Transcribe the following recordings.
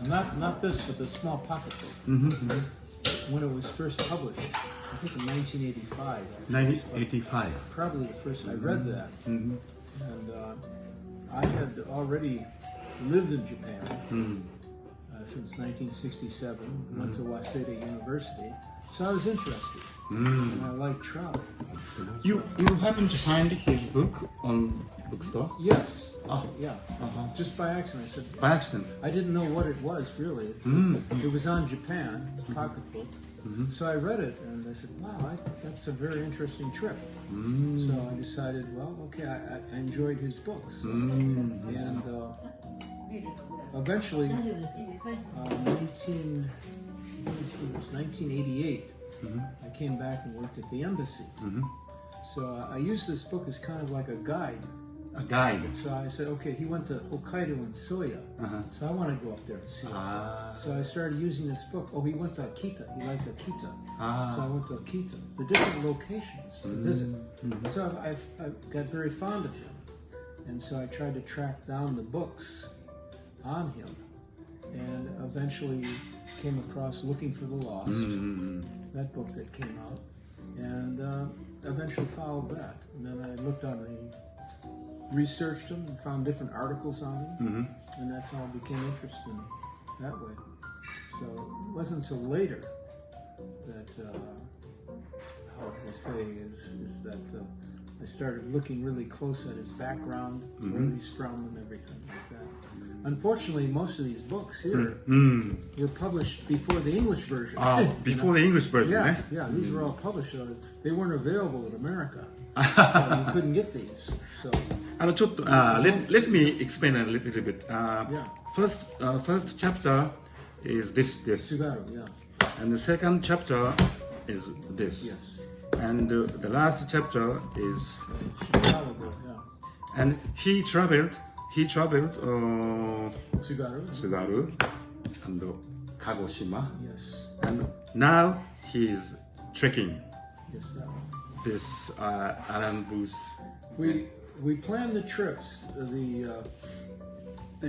Not this, but the small pocketbook. When it was first published, I think in 1985. actually. 1985. Probably the first I read that. And I had already lived in Japan since 1967. Went to Waseda University, so I was interested, and I liked travel. You happened to find his book on bookstore? Yes. Oh. Yeah. Just by accident. I said. By accident. I didn't know what it was really. It was on Japan, pocketbook. So I read it and I said, wow, that's a very interesting trip. So I decided, well, okay, I enjoyed his books. And eventually, 1988, I came back and worked at the embassy. So I used this book as kind of like a guide. A guide. So I said, okay, he went to Hokkaido and Soya, so I want to go up there to see it. So I started using this book. Oh, he went to Akita. He liked Akita. So I went to Akita, the different locations to visit. So I got very fond of him. And so I tried to track down the books on him. And eventually came across Looking for the Lost, that book that came out. And eventually followed that. And then I looked on researched him and found different articles on him, and that's how I became interested in that way. So it wasn't until later that, how can I say, is that I started looking really close at his background, where he's from, and everything like that. Unfortunately, most of these books here were published before the English version. Before the English version, yeah, eh? yeah, these were all published. They weren't available in America, so you couldn't get these. So. Let me explain a little bit. First chapter is this. Tsugaru, yeah. And the second chapter is this. Yes. And the last chapter is Shirakawa-go, yeah. And he traveled Tsugaru and Kagoshima. Yes. And now he is trekking. Yes, that one. This Alan Booth. We planned the trips, the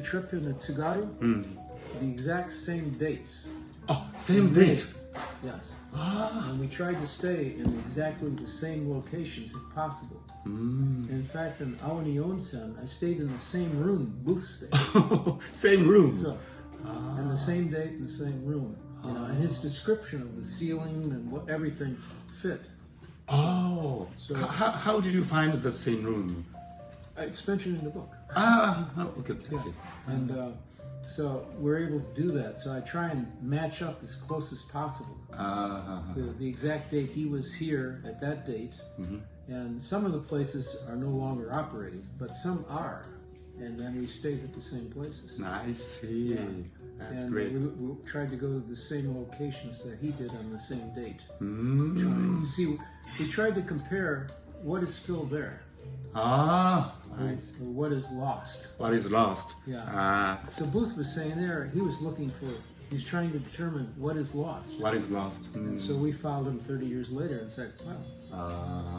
trip in the Tsugaru, the exact same dates. Oh, same date. Yes. And we tried to stay in exactly the same locations if possible. In fact, in Aoni Onsen, I stayed in the same room Booth stayed. Same room. So, and the same date and the same room. You know, and his description of the ceiling and what everything fit. Oh, so how did you find the same room? It's mentioned in the book. Okay, I see. And so we're able to do that. So I try and match up as close as possible. The exact date he was here at that date. And some of the places are no longer operating, but some are. And then we stayed at the same places. I see. Yeah. That's and great. We tried to go to the same locations that he did on the same date. We tried to compare what is still there. Nice. Or what is lost. What is lost? Yeah. So Booth was saying there, he's trying to determine what is lost. What is lost? And so we followed him 30 years later and said, well,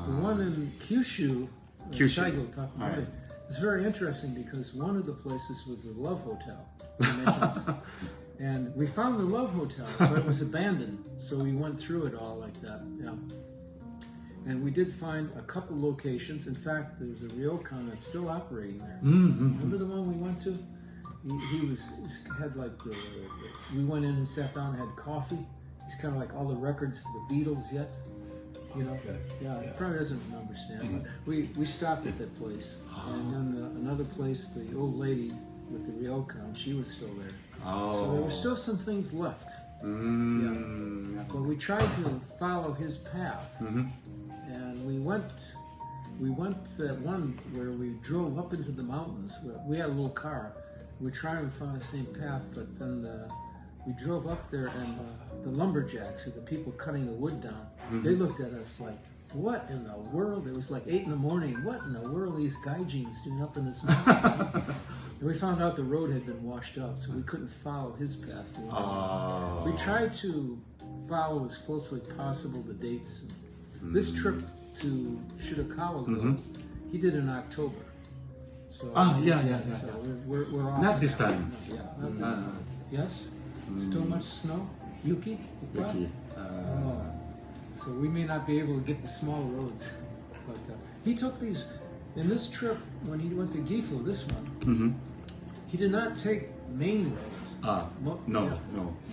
the one in Kyushu, Saigo Takumori, it's very interesting because one of the places was the Love Hotel. And we found the Love Hotel, but it was abandoned. So we went through it all like that. Yeah. And we did find a couple locations. In fact, there's a ryokan that's still operating there. Remember the one we went to? He had like we went in and sat down and had coffee. He's kind of like all the records of the Beatles yet. You know? Yeah, he probably doesn't understand. But we stopped at that place. And then another place, the old lady with the ryokan, she was still there. So there were still some things left. Yeah. But we tried to follow his path. And we went to one where we drove up into the mountains. We had a little car. We were trying to find the same path, but then we drove up there, and the lumberjacks, or the people cutting the wood down, they looked at us like, what in the world? It was like 8 in the morning. What in the world are these gaijins doing up in this mountain? And we found out the road had been washed out, so we couldn't follow his path. We tried to follow as closely as possible the dates. This trip to Shirakawa-go, he did in October. So, yeah. So we're off. Not this time. Yeah, not this time. Yes? Still much snow? Yuki? Yuki. Oh. So we may not be able to get the small roads. But he took these, in this trip, when he went to Gifu, this one, he did not take main roads. No.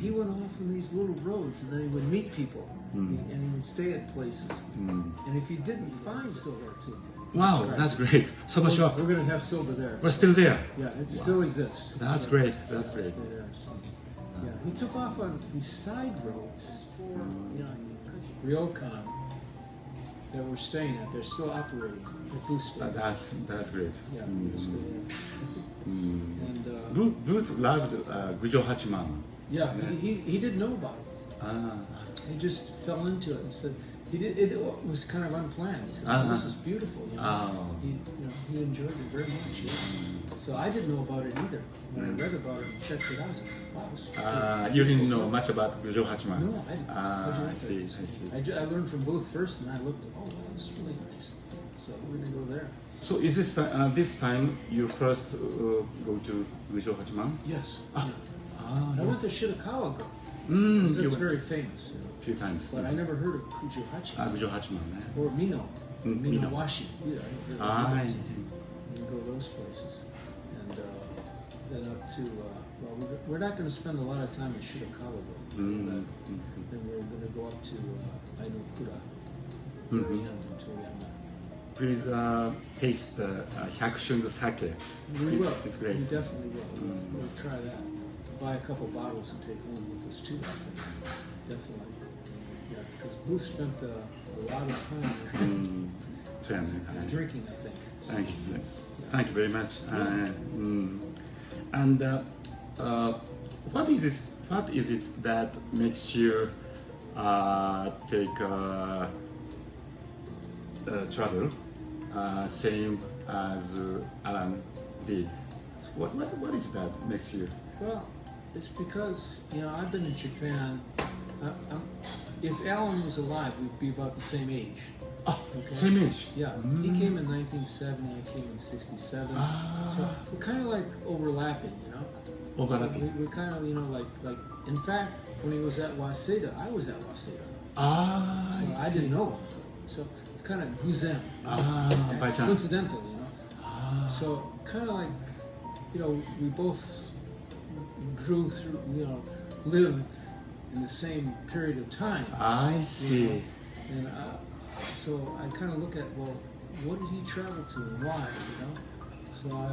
He went off on these little roads, and then he would meet people, and he would stay at places. And if he didn't find still there too. Wow, that's great. Soba shop. We're going to have soba there. We're still there. Yeah, it still exists. That's So, great. That's great. stay there, so. Yeah, he took off on these side roads for, Ryokan that we're staying at. They're still operating. They're boosted. That's great. Yeah, we're still there. And Booth loved Gujo Hachiman. yeah, he didn't know about it. He just fell into it and said it was kind of unplanned. He said, "This is beautiful." He enjoyed it very much. Yeah. So I didn't know about it either. When I read about it and checked it out, I was like, "Wow, this is pretty You didn't know much about Gujo Hachiman? No, I didn't. I see. I learned from Booth first, and I looked. Oh, wow, this is really nice. So we're gonna go there. So is this time you first go to Gujo Hachiman? Yes. I I went to Shirakawa-go. That's very famous. A few times. But I never heard of Kujuhachi Gujo Hachiman. or Mino, Mino. Minawashi. Yeah, I never heard of those. We go those places, and then up to we're not going to spend a lot of time in Shirakawa-go. Then we're going to go up to Ainokura, very end until we have that. Please taste the Hyakushun sake. We will. It's great. We definitely will. We'll try that. Buy a couple bottles and take home with us too. I think definitely. Yeah, because Booth spent a lot of time there. Drinking, I think. So, Thank you very much. And what is it that makes you take travel same as Alan did? What is that makes you? Well, it's because I've been in Japan. If Alan was alive, we'd be about the same age. Oh, okay. Same age? Yeah. He came in 1970, I came in 67. So we're kind of like overlapping, Overlapping. So we're kind of, like, in fact, when he was at Waseda, I was at Waseda. So I didn't know him. So it's kind of guzen. By chance. Coincidental, So kind of like, we both grew through, lived in the same period of time. I see. And so I kind of look at, well, what did he travel to and why, So I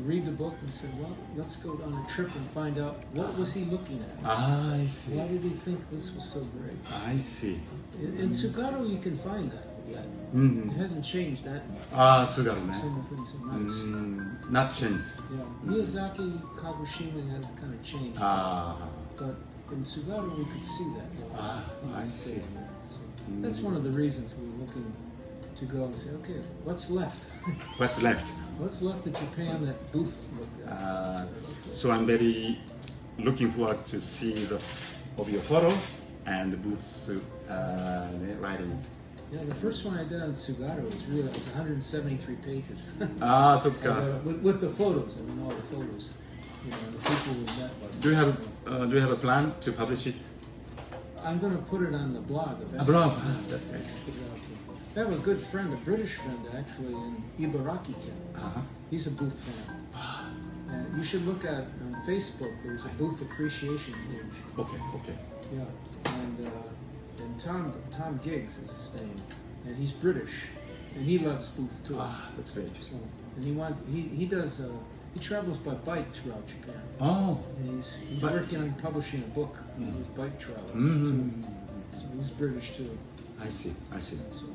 read the book and said, well, let's go on a trip and find out what was he looking at. I see. Why did he think this was so great? I see. In Tsugaru you can find that yet. It hasn't changed that much. Tsugaru, Some of the things are nice. Not changed. Yeah. Miyazaki, Kagoshima has kind of changed. But in Tsugaru we could see that. I see. So that's one of the reasons we're looking to go and say, okay, what's left? What's left? What's left of Japan that Booth looked at? So I'm very looking forward to see of your photo and Booth's writings. Yeah, the first one I did on Tsugaru was 173 pages. So with the photos, all the photos. The people we met. Do you have a plan to publish it? I'm going to put it on the blog. A blog? That's great. I have a good friend, a British friend actually, in Ibaraki Ken. He's a Booth fan. You should look at on Facebook. There's a Booth appreciation page. Okay. Yeah, and Tom Giggs is his name, and he's British, and he loves Booth too. That's great. So, and he does. He travels by bike throughout Japan. And he's working on publishing a book on his bike travels. So he's British too. I see. So